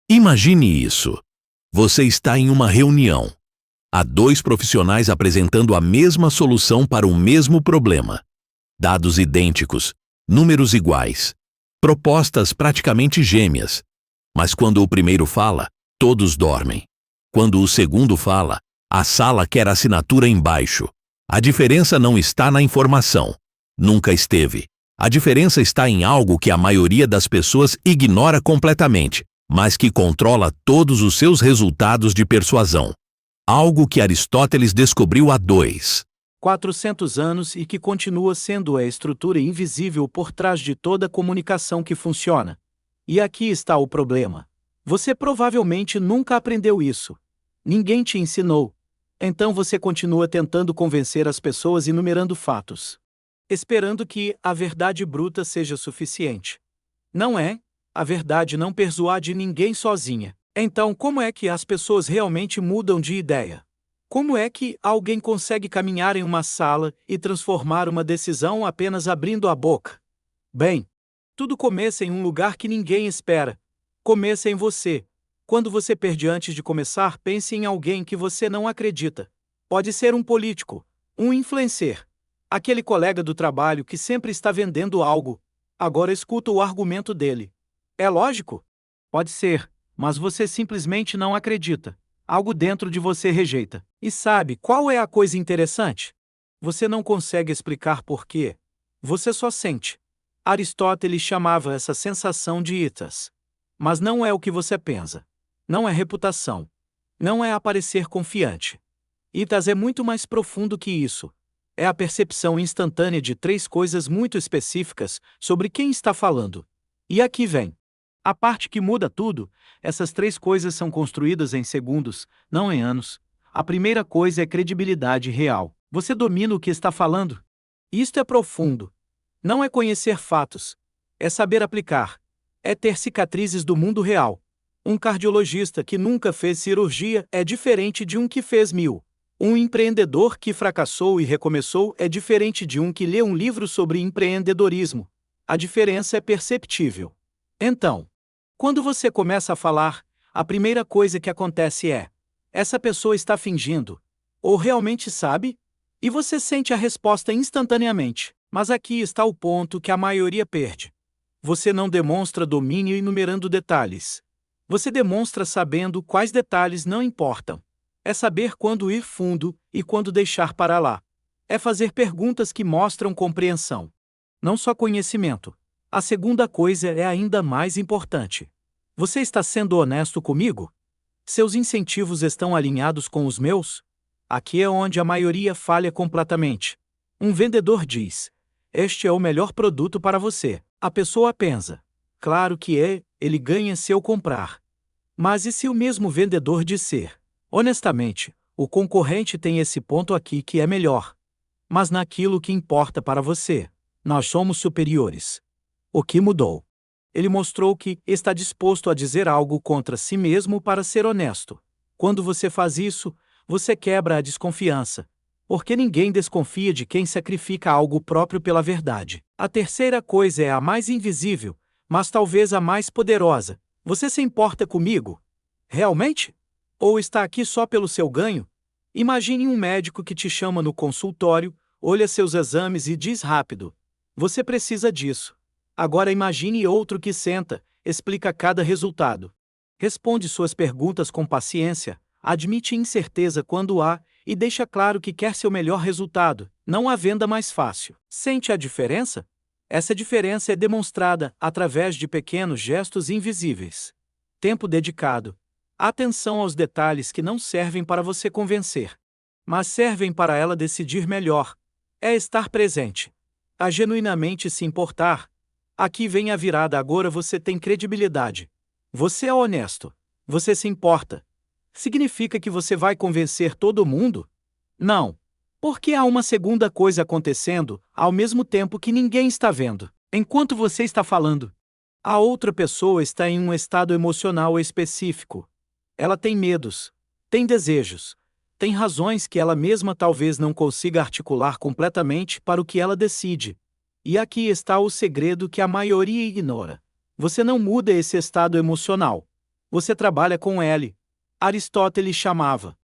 Imagine isso. Você está em uma reunião. Há dois profissionais apresentando a mesma solução para o mesmo problema. Dados idênticos, números iguais, propostas praticamente gêmeas. Mas quando o primeiro fala, todos dormem. Quando o segundo fala, a sala quer assinatura embaixo. A diferença não está na informação. Nunca esteve. A diferença está em algo que a maioria das pessoas ignora completamente, mas que controla todos os seus resultados de persuasão. Algo que Aristóteles descobriu há 400 anos e que continua sendo a estrutura invisível por trás de toda comunicação que funciona. E aqui está o problema. Você provavelmente nunca aprendeu isso. Ninguém te ensinou. Então você continua tentando convencer as pessoas enumerando fatos, esperando que a verdade bruta seja suficiente. Não é? A verdade não persuade ninguém sozinha. Então, como é que as pessoas realmente mudam de ideia? Como é que alguém consegue caminhar em uma sala e transformar uma decisão apenas abrindo a boca? Bem, tudo começa em um lugar que ninguém espera. Começa em você. Quando você perde antes de começar, pense em alguém que você não acredita. Pode ser um político, um influencer, aquele colega do trabalho que sempre está vendendo algo. Agora escuta o argumento dele. É lógico? Pode ser, mas você simplesmente não acredita. Algo dentro de você rejeita. E sabe qual é a coisa interessante? Você não consegue explicar por quê. Você só sente. Aristóteles chamava essa sensação de itas. Mas não é o que você pensa. Não é reputação. Não é aparecer confiante. Itas é muito mais profundo que isso. É a percepção instantânea de três coisas muito específicas sobre quem está falando. E aqui vem a parte que muda tudo. Essas três coisas são construídas em segundos, não em anos. A primeira coisa é credibilidade real. Você domina o que está falando? Isto é profundo. Não é conhecer fatos. É saber aplicar. É ter cicatrizes do mundo real. Um cardiologista que nunca fez cirurgia é diferente de um que fez 1000. Um empreendedor que fracassou e recomeçou é diferente de um que lê um livro sobre empreendedorismo. A diferença é perceptível. Então, quando você começa a falar, a primeira coisa que acontece é: essa pessoa está fingindo. Ou realmente sabe? E você sente a resposta instantaneamente. Mas aqui está o ponto que a maioria perde. Você não demonstra domínio enumerando detalhes. Você demonstra sabendo quais detalhes não importam. É saber quando ir fundo e quando deixar para lá. É fazer perguntas que mostram compreensão. Não só conhecimento. A segunda coisa é ainda mais importante. Você está sendo honesto comigo? Seus incentivos estão alinhados com os meus? Aqui é onde a maioria falha completamente. Um vendedor diz: este é o melhor produto para você. A pessoa pensa: claro que é, ele ganha se eu comprar. Mas e se o mesmo vendedor disser: honestamente, o concorrente tem esse ponto aqui que é melhor. Mas naquilo que importa para você, nós somos superiores. O que mudou? Ele mostrou que está disposto a dizer algo contra si mesmo para ser honesto. Quando você faz isso, você quebra a desconfiança. Porque ninguém desconfia de quem sacrifica algo próprio pela verdade. A terceira coisa é a mais invisível, mas talvez a mais poderosa. Você se importa comigo? Realmente? Ou está aqui só pelo seu ganho? Imagine um médico que te chama no consultório, olha seus exames e diz rápido: você precisa disso. Agora imagine outro que senta, explica cada resultado. Responde suas perguntas com paciência, admite incerteza quando há, e deixa claro que quer seu melhor resultado, não a venda mais fácil. Sente a diferença? Essa diferença é demonstrada através de pequenos gestos invisíveis. Tempo dedicado. Atenção aos detalhes que não servem para você convencer, mas servem para ela decidir melhor. É estar presente. A genuinamente se importar. Aqui vem a virada. Agora você tem credibilidade. Você é honesto. Você se importa. Significa que você vai convencer todo mundo? Não. Porque há uma segunda coisa acontecendo, ao mesmo tempo que ninguém está vendo. Enquanto você está falando, a outra pessoa está em um estado emocional específico. Ela tem medos, tem desejos, tem razões que ela mesma talvez não consiga articular completamente para o que ela decide. E aqui está o segredo que a maioria ignora. Você não muda esse estado emocional. Você trabalha com L. Aristóteles chamava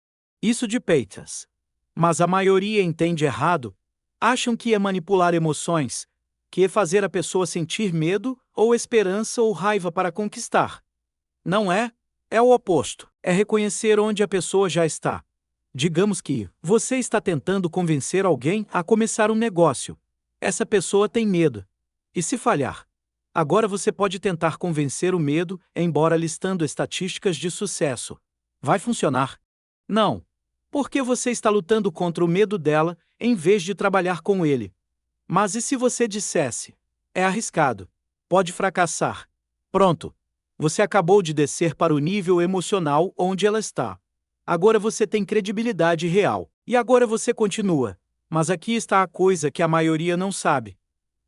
isso de peitas. Mas a maioria entende errado. Acham que é manipular emoções, que é fazer a pessoa sentir medo, ou esperança ou raiva para conquistar. Não é? É o oposto. É reconhecer onde a pessoa já está. Digamos que você está tentando convencer alguém a começar um negócio. Essa pessoa tem medo. E se falhar? Agora você pode tentar convencer o medo, embora listando estatísticas de sucesso. Vai funcionar? Não. Porque você está lutando contra o medo dela, em vez de trabalhar com ele. Mas e se você dissesse? É arriscado. Pode fracassar. Pronto. Você acabou de descer para o nível emocional onde ela está. Agora você tem credibilidade real. E agora você continua. Mas aqui está a coisa que a maioria não sabe.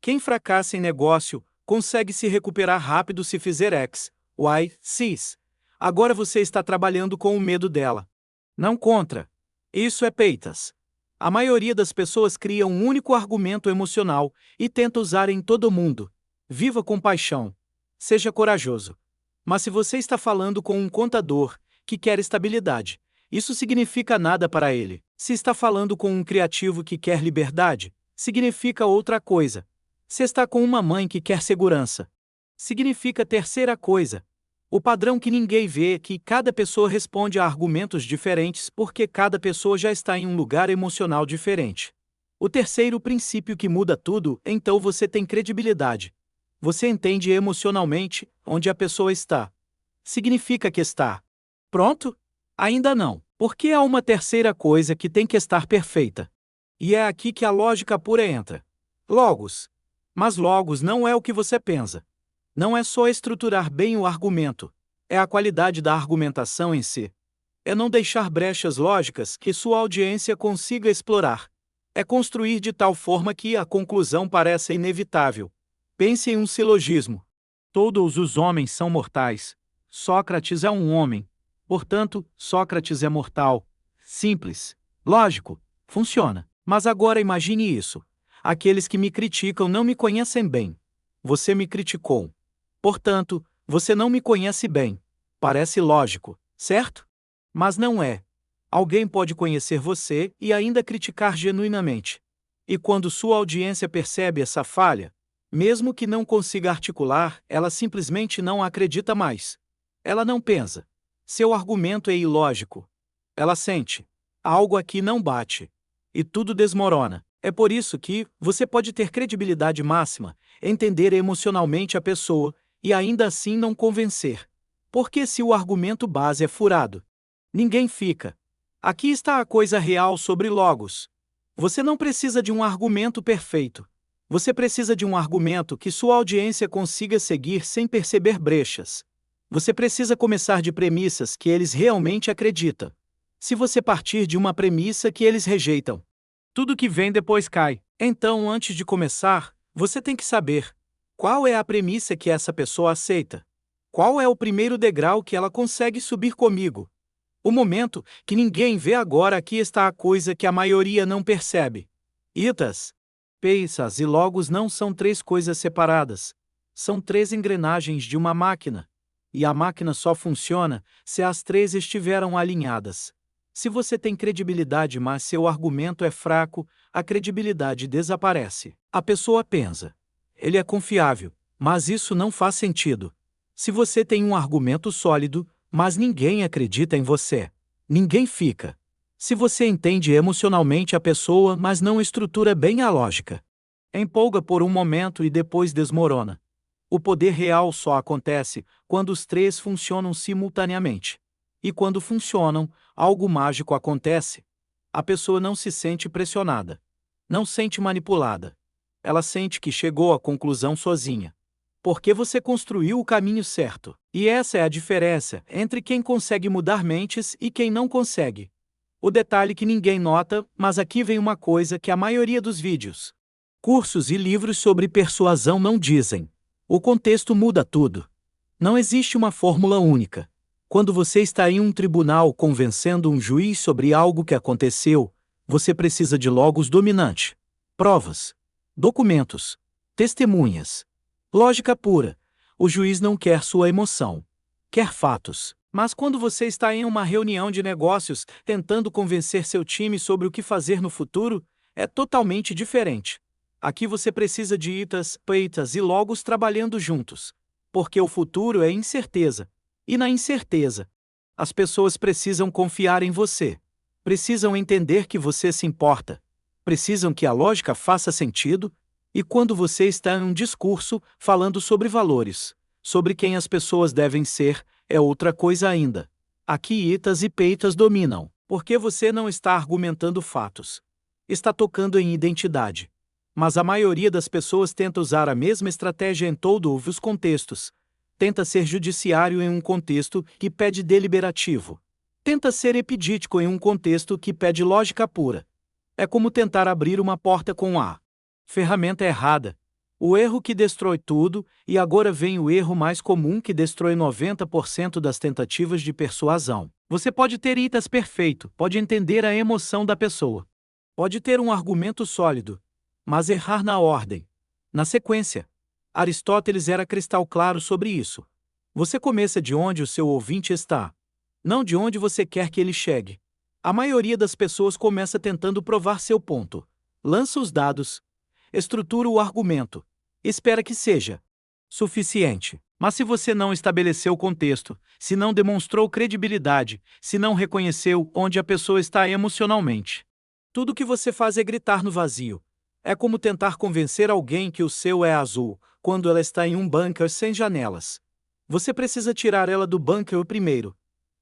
Quem fracassa em negócio consegue se recuperar rápido se fizer X, Y, Z. Agora você está trabalhando com o medo dela. Não contra. Isso é peitas. A maioria das pessoas cria um único argumento emocional e tenta usar em todo mundo. Viva com paixão. Seja corajoso. Mas se você está falando com um contador que quer estabilidade, isso significa nada para ele. Se está falando com um criativo que quer liberdade, significa outra coisa. Se está com uma mãe que quer segurança, significa terceira coisa. O padrão que ninguém vê é que cada pessoa responde a argumentos diferentes porque cada pessoa já está em um lugar emocional diferente. O terceiro princípio que muda tudo, então você tem credibilidade. Você entende emocionalmente onde a pessoa está. Significa que está pronto? Ainda não, porque há uma terceira coisa que tem que estar perfeita. E é aqui que a lógica pura entra. Logos. Mas logos não é o que você pensa. Não é só estruturar bem o argumento. É a qualidade da argumentação em si. É não deixar brechas lógicas que sua audiência consiga explorar. É construir de tal forma que a conclusão pareça inevitável. Pense em um silogismo. Todos os homens são mortais. Sócrates é um homem. Portanto, Sócrates é mortal. Simples. Lógico. Funciona. Mas agora imagine isso. Aqueles que me criticam não me conhecem bem. Você me criticou. Portanto, você não me conhece bem. Parece lógico, certo? Mas não é. Alguém pode conhecer você e ainda criticar genuinamente. E quando sua audiência percebe essa falha, mesmo que não consiga articular, ela simplesmente não acredita mais. Ela não pensa. Seu argumento é ilógico. Ela sente. Algo aqui não bate. E tudo desmorona. É por isso que você pode ter credibilidade máxima, entender emocionalmente a pessoa, e ainda assim não convencer. Porque se o argumento base é furado, ninguém fica. Aqui está a coisa real sobre logos. Você não precisa de um argumento perfeito. Você precisa de um argumento que sua audiência consiga seguir sem perceber brechas. Você precisa começar de premissas que eles realmente acreditam. Se você partir de uma premissa que eles rejeitam, tudo que vem depois cai. Então, antes de começar, você tem que saber qual é a premissa que essa pessoa aceita. Qual é o primeiro degrau que ela consegue subir comigo? O momento que ninguém vê agora, aqui está a coisa que a maioria não percebe. Itas, peças e logos não são três coisas separadas. São três engrenagens de uma máquina. E a máquina só funciona se as três estiveram alinhadas. Se você tem credibilidade, mas seu argumento é fraco, a credibilidade desaparece. A pessoa pensa: ele é confiável, mas isso não faz sentido. Se você tem um argumento sólido, mas ninguém acredita em você, ninguém fica. Se você entende emocionalmente a pessoa, mas não estrutura bem a lógica, empolga por um momento e depois desmorona. O poder real só acontece quando os três funcionam simultaneamente. E quando funcionam, algo mágico acontece. A pessoa não se sente pressionada. Não sente manipulada. Ela sente que chegou à conclusão sozinha. Porque você construiu o caminho certo. E essa é a diferença entre quem consegue mudar mentes e quem não consegue. O detalhe que ninguém nota, mas aqui vem uma coisa que a maioria dos vídeos, cursos e livros sobre persuasão não dizem. O contexto muda tudo. Não existe uma fórmula única. Quando você está em um tribunal convencendo um juiz sobre algo que aconteceu, você precisa de logos dominante, provas, documentos, testemunhas. Lógica pura. O juiz não quer sua emoção. quer fatos. Mas quando você está em uma reunião de negócios, tentando convencer seu time sobre o que fazer no futuro, é totalmente diferente. Aqui você precisa de itas, peitas e logos trabalhando juntos. Porque o futuro é incerteza. E na incerteza, as pessoas precisam confiar em você. Precisam entender que você se importa. Precisam que a lógica faça sentido. E quando você está em um discurso falando sobre valores, sobre quem as pessoas devem ser, é outra coisa ainda. Aqui itas e peitas dominam, porque você não está argumentando fatos. Está tocando em identidade. Mas a maioria das pessoas tenta usar a mesma estratégia em todos os contextos. Tenta ser judiciário em um contexto que pede deliberativo. Tenta ser epidítico em um contexto que pede lógica pura. É como tentar abrir uma porta com a ferramenta errada. O erro que destrói tudo, e agora vem o erro mais comum que destrói 90% das tentativas de persuasão. Você pode ter itas perfeito, pode entender a emoção da pessoa. Pode ter um argumento sólido, mas errar na ordem, na sequência. Aristóteles era cristal claro sobre isso. Você começa de onde o seu ouvinte está, não de onde você quer que ele chegue. A maioria das pessoas começa tentando provar seu ponto. Lança os dados, estrutura o argumento, espera que seja suficiente. Mas se você não estabeleceu o contexto, se não demonstrou credibilidade, se não reconheceu onde a pessoa está emocionalmente, tudo que você faz é gritar no vazio. É como tentar convencer alguém que o céu é azul, quando ela está em um bunker sem janelas. Você precisa tirar ela do bunker primeiro.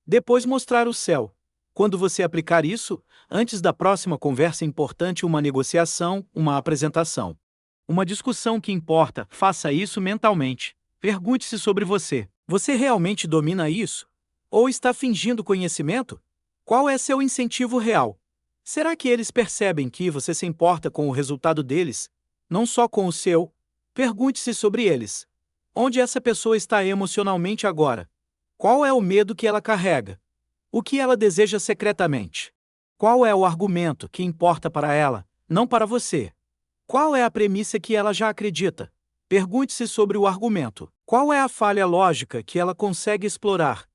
Depois mostrar o céu. Quando você aplicar isso, antes da próxima conversa importante, uma negociação, uma apresentação, uma discussão que importa, faça isso mentalmente. Pergunte-se sobre você. Você realmente domina isso? Ou está fingindo conhecimento? Qual é seu incentivo real? Será que eles percebem que você se importa com o resultado deles, não só com o seu? Pergunte-se sobre eles. Onde essa pessoa está emocionalmente agora? Qual é o medo que ela carrega? O que ela deseja secretamente? Qual é o argumento que importa para ela, não para você? Qual é a premissa que ela já acredita? Pergunte-se sobre o argumento. Qual é a falha lógica que ela consegue explorar?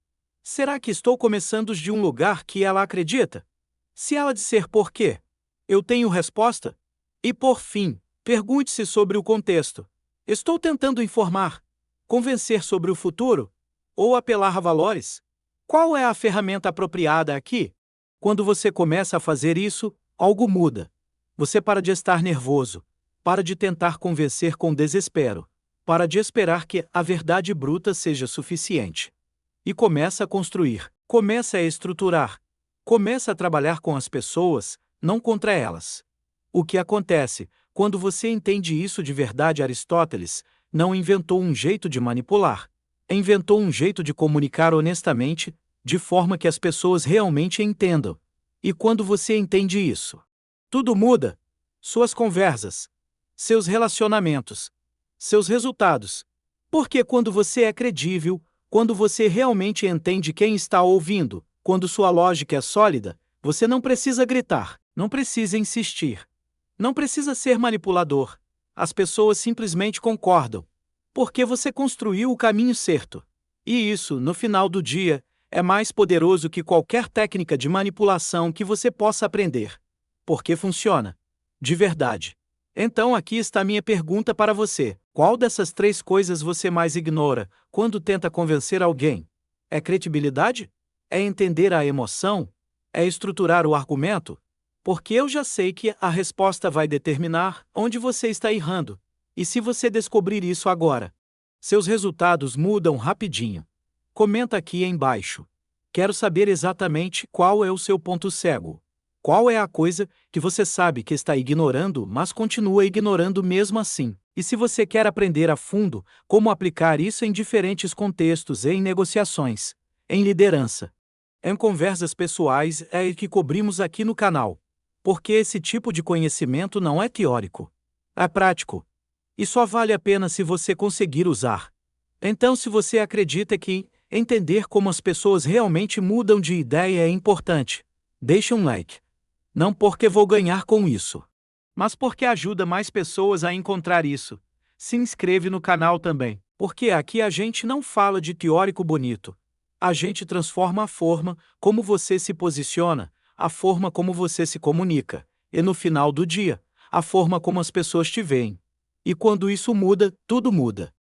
Será que estou começando de um lugar que ela acredita? Se ela disser por quê, eu tenho resposta? E por fim, pergunte-se sobre o contexto. Estou tentando informar, convencer sobre o futuro? Ou apelar a valores? Qual é a ferramenta apropriada aqui? Quando você começa a fazer isso, algo muda. Você para de estar nervoso, para de tentar convencer com desespero, para de esperar que a verdade bruta seja suficiente. E começa a construir, começa a estruturar, começa a trabalhar com as pessoas, não contra elas. O que acontece, quando você entende isso de verdade? Aristóteles não inventou um jeito de manipular. Inventou um jeito de comunicar honestamente, de forma que as pessoas realmente entendam. E quando você entende isso, tudo muda. Suas conversas, seus relacionamentos, seus resultados. Porque quando você é credível, quando você realmente entende quem está ouvindo, quando sua lógica é sólida, você não precisa gritar, não precisa insistir, não precisa ser manipulador. As pessoas simplesmente concordam. Porque você construiu o caminho certo. E isso, no final do dia, é mais poderoso que qualquer técnica de manipulação que você possa aprender. Porque funciona. De verdade. Então aqui está minha pergunta para você. Qual dessas três coisas você mais ignora quando tenta convencer alguém? É credibilidade? É entender a emoção? É estruturar o argumento? Porque eu já sei que a resposta vai determinar onde você está errando. E se você descobrir isso agora, seus resultados mudam rapidinho. Comenta aqui embaixo. Quero saber exatamente qual é o seu ponto cego. Qual é a coisa que você sabe que está ignorando, mas continua ignorando mesmo assim? E se você quer aprender a fundo como aplicar isso em diferentes contextos, em negociações, em liderança, em conversas pessoais, é o que cobrimos aqui no canal. Porque esse tipo de conhecimento não é teórico. É prático. E só vale a pena se você conseguir usar. Então, se você acredita que entender como as pessoas realmente mudam de ideia é importante, deixe um like. Não porque vou ganhar com isso, mas porque ajuda mais pessoas a encontrar isso. Se inscreve no canal também, porque aqui a gente não fala de teórico bonito. A gente transforma a forma como você se posiciona, a forma como você se comunica, e no final do dia, a forma como as pessoas te veem. E quando isso muda, tudo muda.